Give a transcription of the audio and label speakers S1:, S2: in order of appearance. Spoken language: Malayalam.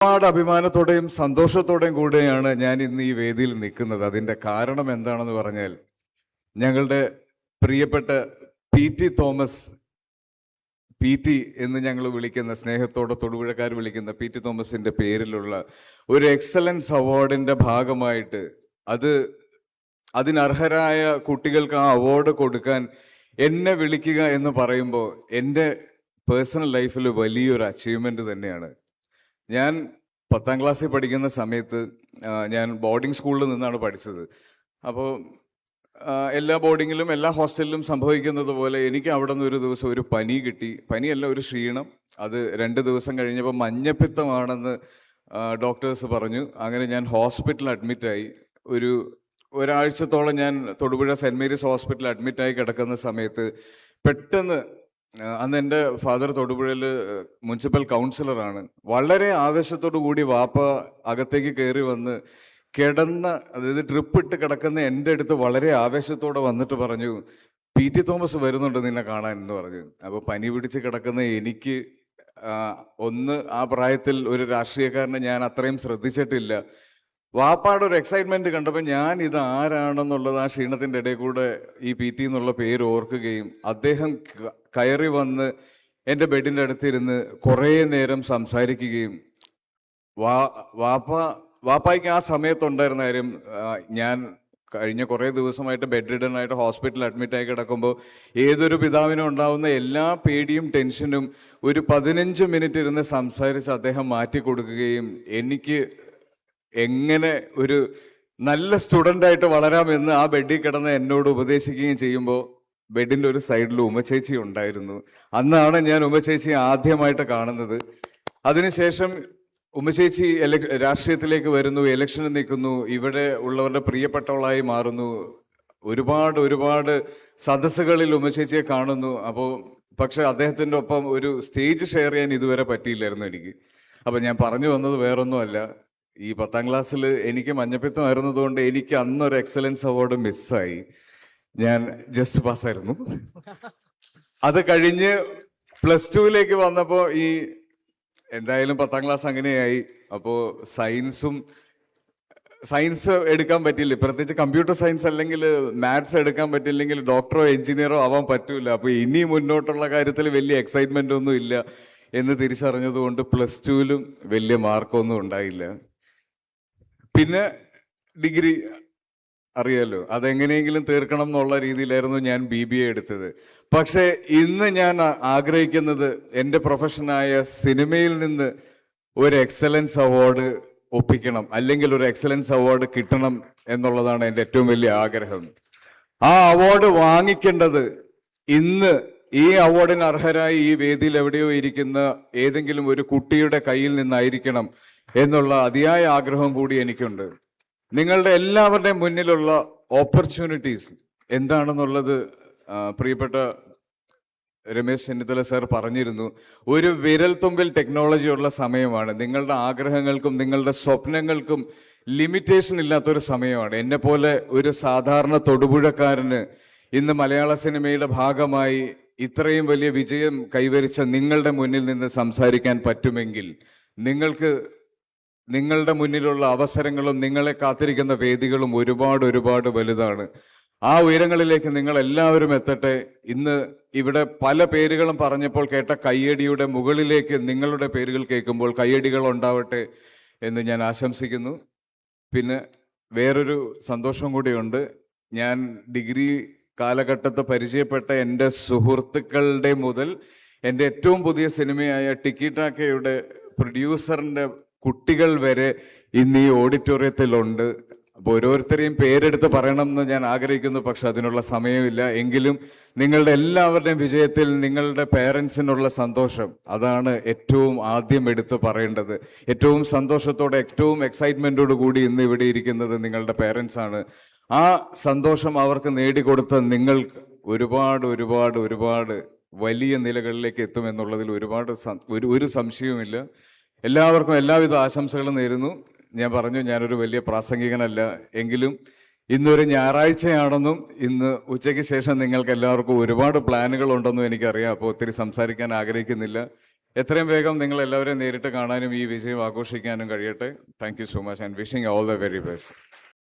S1: ഒരുപാട് അഭിമാനത്തോടെയും സന്തോഷത്തോടെയും കൂടെയാണ് ഞാൻ ഇന്ന് ഈ വേദിയിൽ നിൽക്കുന്നത്. അതിൻ്റെ കാരണം എന്താണെന്ന് പറഞ്ഞാൽ, ഞങ്ങളുടെ പ്രിയപ്പെട്ട PT തോമസ്, PT എന്ന് ഞങ്ങൾ വിളിക്കുന്ന, സ്നേഹത്തോടെ തൊടുപുഴക്കാർ വിളിക്കുന്ന PT തോമസിന്റെ പേരിലുള്ള ഒരു എക്സലൻസ് അവാർഡിന്റെ ഭാഗമായിട്ട് അതിനർഹരായ കുട്ടികൾക്ക് ആ അവാർഡ് കൊടുക്കാൻ എന്നെ വിളിക്കുക എന്ന് പറയുമ്പോൾ എൻ്റെ പേഴ്സണൽ ലൈഫിൽ വലിയൊരു അച്ചീവ്മെന്റ് തന്നെയാണ്. ഞാൻ 10ാം ക്ലാസ്സിൽ പഠിക്കുന്ന സമയത്ത് ഞാൻ ബോർഡിംഗ് സ്കൂളിൽ നിന്നാണ് പഠിച്ചത്. അപ്പോൾ എല്ലാ ബോർഡിങ്ങിലും എല്ലാ ഹോസ്റ്റലിലും സംഭവിക്കുന്നത് പോലെ എനിക്ക് അവിടെ നിന്ന് ഒരു ദിവസം ഒരു പനി കിട്ടി. പനിയല്ല, ഒരു ക്ഷീണം. അത് 2 ദിവസം കഴിഞ്ഞപ്പോൾ മഞ്ഞപ്പിത്തമാണെന്ന് ഡോക്ടേഴ്സ് പറഞ്ഞു. അങ്ങനെ ഞാൻ ഹോസ്പിറ്റലിൽ അഡ്മിറ്റായി. ഒരാഴ്ചത്തോളം ഞാൻ തൊടുപുഴ സെൻറ് മേരീസ് ഹോസ്പിറ്റലിൽ അഡ്മിറ്റായി കിടക്കുന്ന സമയത്ത് പെട്ടെന്ന്, അന്ന് എൻ്റെ ഫാദർ തൊടുപുഴയിൽ മുനിസിപ്പൽ കൗൺസിലറാണ്, വളരെ ആവേശത്തോടു കൂടി വാപ്പ അകത്തേക്ക് കയറി വന്ന് അതായത് ട്രിപ്പ് ഇട്ട് കിടക്കുന്ന എൻ്റെ അടുത്ത് വളരെ ആവേശത്തോടെ വന്നിട്ട് പറഞ്ഞു, PT തോമസ് വരുന്നുണ്ട് നിന്നെ കാണാൻ എന്ന് പറഞ്ഞു. അപ്പോൾ പനി പിടിച്ച് കിടക്കുന്ന എനിക്ക്, ആ പ്രായത്തിൽ ഒരു രാഷ്ട്രീയക്കാരനെ ഞാൻ അത്രയും ശ്രദ്ധിച്ചിട്ടില്ല. വാപ്പാടെ ഒരു എക്സൈറ്റ്മെന്റ് കണ്ടപ്പോൾ ഞാൻ ഇത് ആരാണെന്നുള്ളത് ആ ക്ഷീണത്തിന്റെ ഇടയിൽ കൂടെ ഈ PT എന്നുള്ള പേര് ഓർക്കുകയും അദ്ദേഹം കയറി വന്ന് എൻ്റെ ബെഡിൻ്റെ അടുത്തിരുന്ന് കുറേ നേരം സംസാരിക്കുകയും വാപ്പായ്ക്ക് ആ സമയത്തുണ്ടായിരുന്ന കാര്യം, ഞാൻ കഴിഞ്ഞ കുറേ ദിവസമായിട്ട് ബെഡ് റിഡൻ ആയിട്ട് ഹോസ്പിറ്റലിൽ അഡ്മിറ്റായി കിടക്കുമ്പോൾ ഏതൊരു പിതാവിനും ഉണ്ടാവുന്ന എല്ലാ പേടിയും ടെൻഷനും ഒരു 15 മിനിറ്റ് ഇരുന്ന് സംസാരിച്ച് അദ്ദേഹം മാറ്റി കൊടുക്കുകയും എനിക്ക് എങ്ങനെ ഒരു നല്ല സ്റ്റുഡൻ്റായിട്ട് വളരാമെന്ന് ആ ബെഡിൽ കിടന്ന് എന്നോട് ഉപദേശിക്കുകയും ചെയ്യുമ്പോൾ ബെഡിൻ്റെ ഒരു സൈഡിൽ ഉമ്മച്ചേച്ചി ഉണ്ടായിരുന്നു. അന്നാണ് ഞാൻ ഉമ്മച്ചേച്ചി ആദ്യമായിട്ട് കാണുന്നത്. അതിനുശേഷം ഉമ്മച്ചേച്ചി രാഷ്ട്രീയത്തിലേക്ക് വരുന്നു, ഇലക്ഷന് നിൽക്കുന്നു, ഇവിടെ ഉള്ളവരുടെ പ്രിയപ്പെട്ടവളായി മാറുന്നു, ഒരുപാട് സദസ്സുകളിൽ ഉമ്മച്ചേച്ചിയെ കാണുന്നു. പക്ഷെ അദ്ദേഹത്തിൻ്റെ ഒപ്പം ഒരു സ്റ്റേജ് ഷെയർ ചെയ്യാൻ ഇതുവരെ പറ്റിയില്ലായിരുന്നു എനിക്ക്. അപ്പം ഞാൻ പറഞ്ഞു വന്നത് വേറൊന്നുമല്ല, ഈ 10ാം ക്ലാസ്സിൽ എനിക്ക് മഞ്ഞപ്പിത്തമായിരുന്നതുകൊണ്ട് എനിക്ക് അന്നൊരു എക്സലൻസ് അവാർഡ് മിസ്സായി. ഞാൻ ജസ്റ്റ് പാസ്സായിരുന്നു. അത് കഴിഞ്ഞ് +2ലേക്ക് വന്നപ്പോൾ എന്തായാലും 10ാം ക്ലാസ് അങ്ങനെയായി. അപ്പോൾ സയൻസ് എടുക്കാൻ പറ്റില്ല, പ്രത്യേകിച്ച് കമ്പ്യൂട്ടർ സയൻസ് അല്ലെങ്കിൽ മാത്സ് എടുക്കാൻ പറ്റില്ലെങ്കിൽ ഡോക്ടറോ എഞ്ചിനീയറോ ആവാൻ പറ്റൂല. അപ്പോൾ ഇനി മുന്നോട്ടുള്ള കാര്യത്തിൽ വലിയ എക്സൈറ്റ്മെന്റ് ഒന്നും ഇല്ല എന്ന് തിരിച്ചറിഞ്ഞതുകൊണ്ട് +2ലും വലിയ മാർക്കൊന്നും ഉണ്ടായില്ല. പിന്നെ ഡിഗ്രി അറിയാലോ, അതെങ്ങനെയെങ്കിലും തീർക്കണം എന്നുള്ള രീതിയിലായിരുന്നു ഞാൻ BBA എടുത്തത്. പക്ഷെ ഇന്ന് ഞാൻ ആഗ്രഹിക്കുന്നത് എൻ്റെ പ്രൊഫഷനായ സിനിമയിൽ നിന്ന് ഒരു എക്സലൻസ് അവാർഡ് ഒപ്പിക്കണം, അല്ലെങ്കിൽ ഒരു എക്സലൻസ് അവാർഡ് കിട്ടണം എന്നുള്ളതാണ് എൻ്റെ ഏറ്റവും വലിയ ആഗ്രഹം. ആ അവാർഡ് വാങ്ങിക്കേണ്ടത് ഇന്ന് ഈ അവാർഡിന് അർഹരായി ഈ വേദിയിൽ എവിടെയോ ഇരിക്കുന്ന ഏതെങ്കിലും ഒരു കുട്ടിയുടെ കയ്യിൽ നിന്നായിരിക്കണം എന്നുള്ള അതിയായ ആഗ്രഹം കൂടി എനിക്കുണ്ട്. നിങ്ങളുടെ എല്ലാവരുടെയും മുന്നിലുള്ള ഓപ്പർച്യൂണിറ്റീസ് എന്താണെന്നുള്ളത് പ്രിയപ്പെട്ട രമേശ് ചെന്നിത്തല സാർ പറഞ്ഞിരുന്നു. ഒരു വിരൽത്തുമ്പിൽ ടെക്നോളജി ഉള്ള സമയമാണ്. നിങ്ങളുടെ ആഗ്രഹങ്ങൾക്കും നിങ്ങളുടെ സ്വപ്നങ്ങൾക്കും ലിമിറ്റേഷൻ ഇല്ലാത്തൊരു സമയമാണ്. എന്നെ പോലെ ഒരു സാധാരണ തൊടുപുഴക്കാരന് ഇന്ന് മലയാള സിനിമയുടെ ഭാഗമായി ഇത്രയും വലിയ വിജയം കൈവരിച്ച നിങ്ങളുടെ മുന്നിൽ നിന്ന് സംസാരിക്കാൻ പറ്റുമെങ്കിൽ നിങ്ങളുടെ മുന്നിലുള്ള അവസരങ്ങളും നിങ്ങളെ കാത്തിരിക്കുന്ന വേദികളും ഒരുപാട് വലുതാണ്. ആ ഉയരങ്ങളിലേക്ക് നിങ്ങൾ എല്ലാവരും എത്തട്ടെ. ഇന്ന് ഇവിടെ പല പേരുകളും പറഞ്ഞപ്പോൾ കേട്ട കയ്യടിയുടെ മുകളിലേക്ക് നിങ്ങളുടെ പേരുകൾ കേൾക്കുമ്പോൾ കയ്യടികൾ ഉണ്ടാവട്ടെ എന്ന് ഞാൻ ആശംസിക്കുന്നു. പിന്നെ വേറൊരു സന്തോഷം കൂടിയുണ്ട്. ഞാൻ ഡിഗ്രി കാലഘട്ടത്ത് പരിചയപ്പെട്ട എൻ്റെ സുഹൃത്തുക്കളുടെ മുതൽ എൻ്റെ ഏറ്റവും പുതിയ സിനിമയായ ടിക്കി ടാക്കയുടെ പ്രൊഡ്യൂസറിൻ്റെ കുട്ടികൾ വരെ ഇന്ന് ഈ ഓഡിറ്റോറിയത്തിലുണ്ട്. അപ്പോൾ ഓരോരുത്തരെയും പേരെടുത്ത് പറയണം എന്ന് ഞാൻ ആഗ്രഹിക്കുന്നു, പക്ഷെ അതിനുള്ള സമയമില്ല. എങ്കിലും നിങ്ങളുടെ എല്ലാവരുടെയും വിജയത്തിൽ നിങ്ങളുടെ പേരൻസിനുള്ള സന്തോഷം, അതാണ് ഏറ്റവും ആദ്യം എടുത്ത് പറയേണ്ടത്. ഏറ്റവും സന്തോഷത്തോടെ, ഏറ്റവും എക്സൈറ്റ്മെന്റോട് കൂടി ഇന്ന് ഇവിടെ ഇരിക്കുന്നത് നിങ്ങളുടെ പേരൻസ് ആണ്. ആ സന്തോഷം അവർക്ക് നേടിക്കൊടുത്ത നിങ്ങൾക്ക് ഒരുപാട് വലിയ നിലകളിലേക്ക് എത്തുമെന്നുള്ളതിൽ ഒരു സംശയവുമില്ല. എല്ലാവർക്കും എല്ലാവിധ ആശംസകളും നേരുന്നു. ഞാൻ പറഞ്ഞു, ഞാനൊരു വലിയ പ്രാസംഗികനല്ല, എങ്കിലും ഇന്നൊരു ഞായറാഴ്ചയാണെന്നും ഇന്ന് ഉച്ചയ്ക്ക് ശേഷം നിങ്ങൾക്ക് എല്ലാവർക്കും ഒരുപാട് പ്ലാനുകൾ ഉണ്ടെന്നും എനിക്കറിയാം. അപ്പോൾ ഒത്തിരി സംസാരിക്കാൻ ആഗ്രഹിക്കുന്നില്ല. എത്രയും വേഗം നിങ്ങൾ എല്ലാവരെയും നേരിട്ട് കാണാനും ഈ വിജയം ആഘോഷിക്കാനും കഴിയട്ടെ. Thank you so much and wishing all the very best.